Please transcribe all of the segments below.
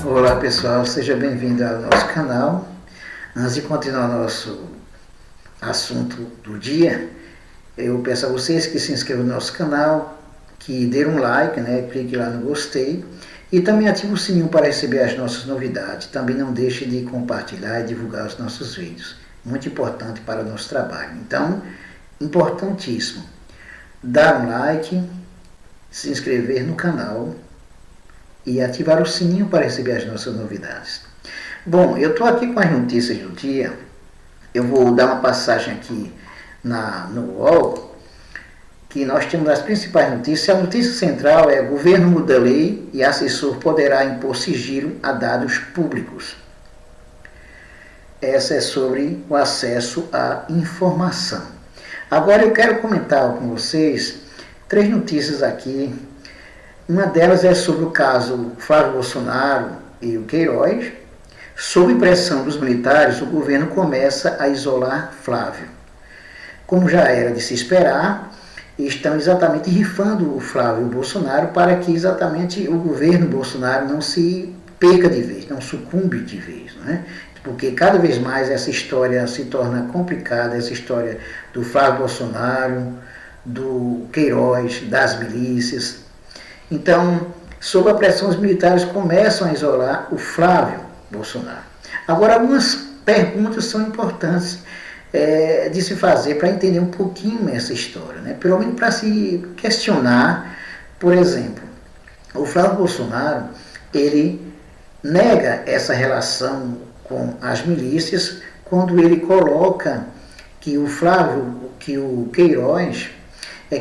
Olá pessoal, seja bem-vindo ao nosso canal. Antes de continuar nosso assunto do dia, eu peço a vocês que se inscrevam no nosso canal, que dê um like, clique lá no gostei e também ative o sininho para receber as nossas novidades. Também não deixe de compartilhar e divulgar os nossos vídeos, muito importante para o nosso trabalho. Então, importantíssimo, dar um like, se inscrever no canal e ativar o sininho para receber as nossas novidades. Bom, eu estou aqui com as notícias do dia. Eu vou dar uma passagem aqui no UOL, que nós temos as principais notícias. A notícia central é: governo muda lei e assessor poderá impor sigilo a dados públicos. Essa é sobre o acesso à informação. Agora eu quero comentar com vocês 3 notícias aqui. Uma delas é sobre o caso Flávio Bolsonaro e o Queiroz. Sob pressão dos militares, o governo começa a isolar Flávio. Como já era de se esperar, estão exatamente rifando o Flávio Bolsonaro para que exatamente o governo Bolsonaro não se perca de vez, não sucumbe de vez, né? Porque cada vez mais essa história se torna complicada, essa história do Flávio Bolsonaro, do Queiroz, das milícias. Então, sob a pressão, os militares começam a isolar o Flávio Bolsonaro. Agora, algumas perguntas são importantes de se fazer para entender um pouquinho essa história, né? Pelo menos para se questionar. Por exemplo, o Flávio Bolsonaro, ele nega essa relação com as milícias quando ele coloca que o Queiroz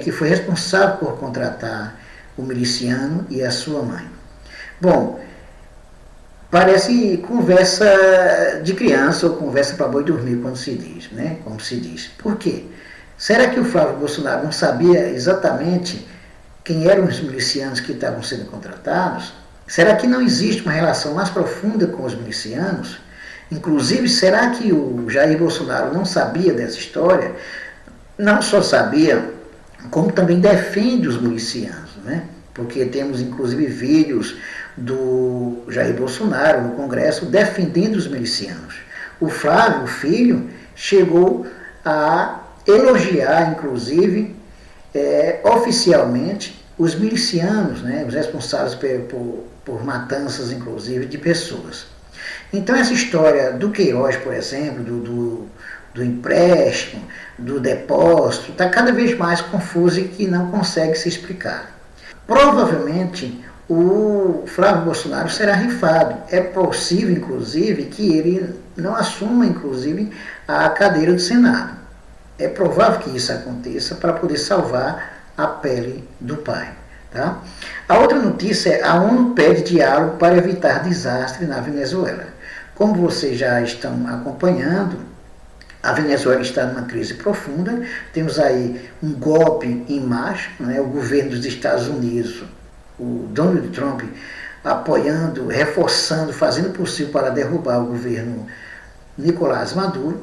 que foi responsável por contratar o miliciano e a sua mãe. Bom, parece conversa de criança ou conversa para boi dormir, quando se diz, né? Como se diz. Por quê? Será que o Flávio Bolsonaro não sabia exatamente quem eram os milicianos que estavam sendo contratados? Será que não existe uma relação mais profunda com os milicianos? Inclusive, será que o Jair Bolsonaro não sabia dessa história? Não só sabia, como também defende os milicianos, né? Porque temos inclusive vídeos do Jair Bolsonaro no Congresso defendendo os milicianos. O Flávio, o filho, chegou a elogiar, inclusive, oficialmente, os milicianos, né? Os responsáveis por matanças, inclusive, de pessoas. Então, essa história do Queiroz, por exemplo, do empréstimo, do depósito, está cada vez mais confuso e que não consegue se explicar. Provavelmente o Flávio Bolsonaro será rifado. É possível, inclusive, que ele não assuma, inclusive, a cadeira do Senado. É provável que isso aconteça para poder salvar a pele do pai. Tá? A outra notícia é: a ONU pede diálogo para evitar desastre na Venezuela. Como vocês já estão acompanhando, a Venezuela está numa crise profunda. Temos aí um golpe em marcha, né? O governo dos Estados Unidos, o Donald Trump, apoiando, reforçando, fazendo o possível para derrubar o governo Nicolás Maduro.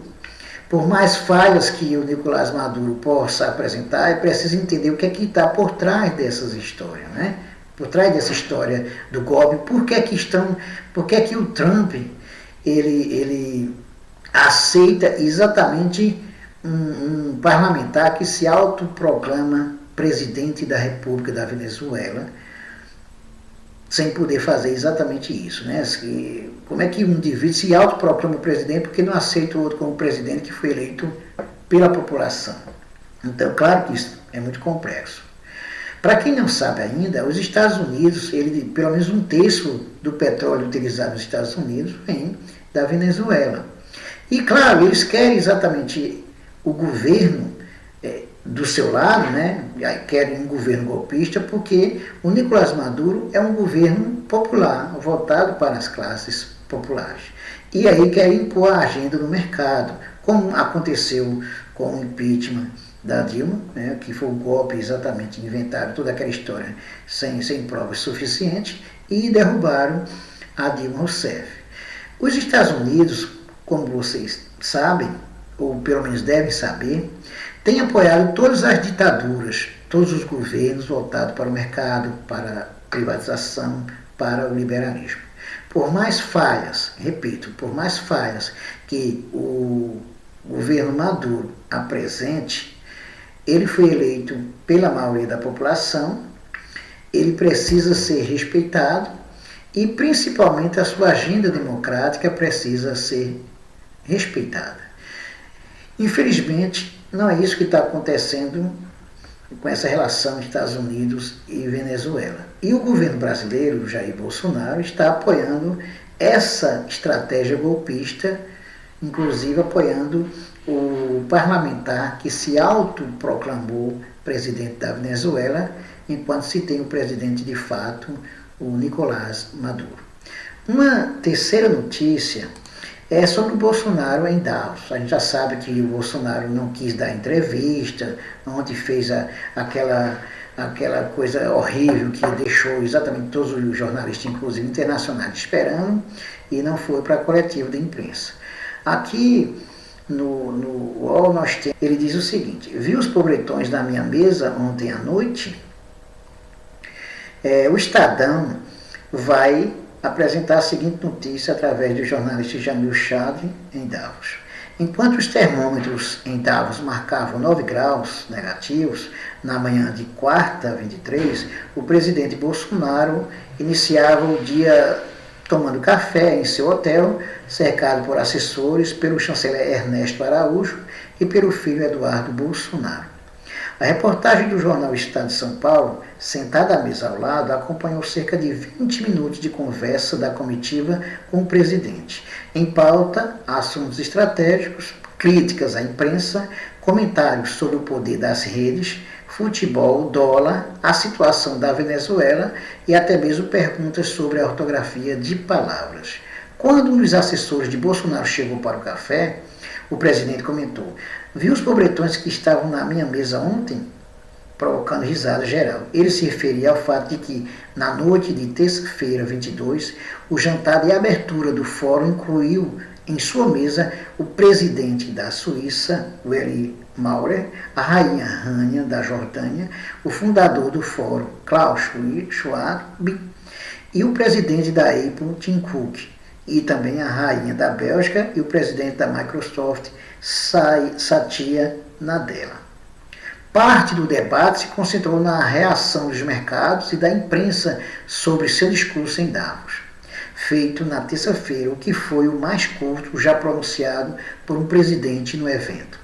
Por mais falhas que o Nicolás Maduro possa apresentar, é preciso entender o que é que está por trás dessas histórias, né? Por trás dessa história do golpe. Por que que o Trump ele aceita exatamente um parlamentar que se autoproclama presidente da República da Venezuela, sem poder fazer exatamente isso, né? Como é que um indivíduo se autoproclama presidente porque não aceita o outro como presidente que foi eleito pela população? Então, claro que isso é muito complexo. Para quem não sabe ainda, os Estados Unidos, pelo menos 1/3 do petróleo utilizado nos Estados Unidos vem da Venezuela. E, claro, eles querem exatamente o governo do seu lado, né? Querem um governo golpista, porque o Nicolás Maduro é um governo popular, voltado para as classes populares. E aí querem impor a agenda no mercado, como aconteceu com o impeachment da Dilma, né? Que foi o golpe exatamente inventado, toda aquela história sem provas suficientes, e derrubaram a Dilma Rousseff. Os Estados Unidos, como vocês sabem, ou pelo menos devem saber, tem apoiado todas as ditaduras, todos os governos voltados para o mercado, para a privatização, para o liberalismo. por mais falhas, repito, por mais falhas que o governo Maduro apresente, ele foi eleito pela maioria da população, ele precisa ser respeitado e principalmente a sua agenda democrática precisa ser respeitada. Infelizmente, não é isso que está acontecendo com essa relação Estados Unidos e Venezuela. E o governo brasileiro, Jair Bolsonaro, está apoiando essa estratégia golpista, inclusive apoiando o parlamentar que se autoproclamou presidente da Venezuela, enquanto se tem o presidente de fato, o Nicolás Maduro. Uma terceira notícia é sobre o Bolsonaro em Davos. A gente já sabe que o Bolsonaro não quis dar entrevista, onde fez aquela coisa horrível que deixou exatamente todos os jornalistas, inclusive internacionais, esperando, e não foi para a coletiva de imprensa. Aqui no UOL nós temos, ele diz o seguinte: vi os pobretões na minha mesa ontem à noite. O Estadão vai apresentar a seguinte notícia através do jornalista Jamil Chadri em Davos. Enquanto os termômetros em Davos marcavam 9 graus negativos, na manhã de quarta, 23, o presidente Bolsonaro iniciava o dia tomando café em seu hotel, cercado por assessores, pelo chanceler Ernesto Araújo e pelo filho Eduardo Bolsonaro. A reportagem do jornal Estado de São Paulo, sentada à mesa ao lado, acompanhou cerca de 20 minutos de conversa da comitiva com o presidente. Em pauta, assuntos estratégicos, críticas à imprensa, comentários sobre o poder das redes, futebol, dólar, a situação da Venezuela e até mesmo perguntas sobre a ortografia de palavras. Quando um dos assessores de Bolsonaro chegou para o café, o presidente comentou: vi os pobretões que estavam na minha mesa ontem? Provocando risada geral. Ele se referia ao fato de que, na noite de terça-feira, 22, o jantar de abertura do fórum incluiu em sua mesa o presidente da Suíça, Willy Maurer, a rainha Rania da Jordânia, o fundador do fórum, Klaus Schwab, e o presidente da Apple, Tim Cook, e também a rainha da Bélgica e o presidente da Microsoft, Satya Nadella. Parte do debate se concentrou na reação dos mercados e da imprensa sobre seu discurso em Davos, feito na terça-feira, o que foi o mais curto já pronunciado por um presidente no evento.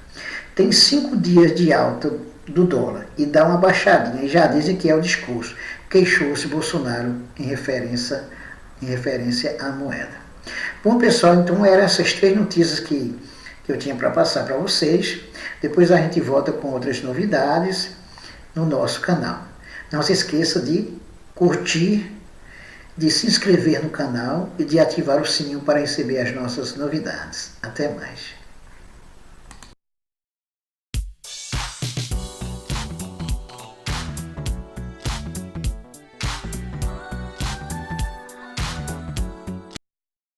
Tem 5 dias de alta do dólar e dá uma baixadinha, e já dizem que é o discurso, queixou-se Bolsonaro em referência à moeda. Bom, pessoal, então eram essas 3 notícias que eu tinha para passar para vocês. Depois a gente volta com outras novidades no nosso canal. Não se esqueça de curtir, de se inscrever no canal e de ativar o sininho para receber as nossas novidades. Até mais.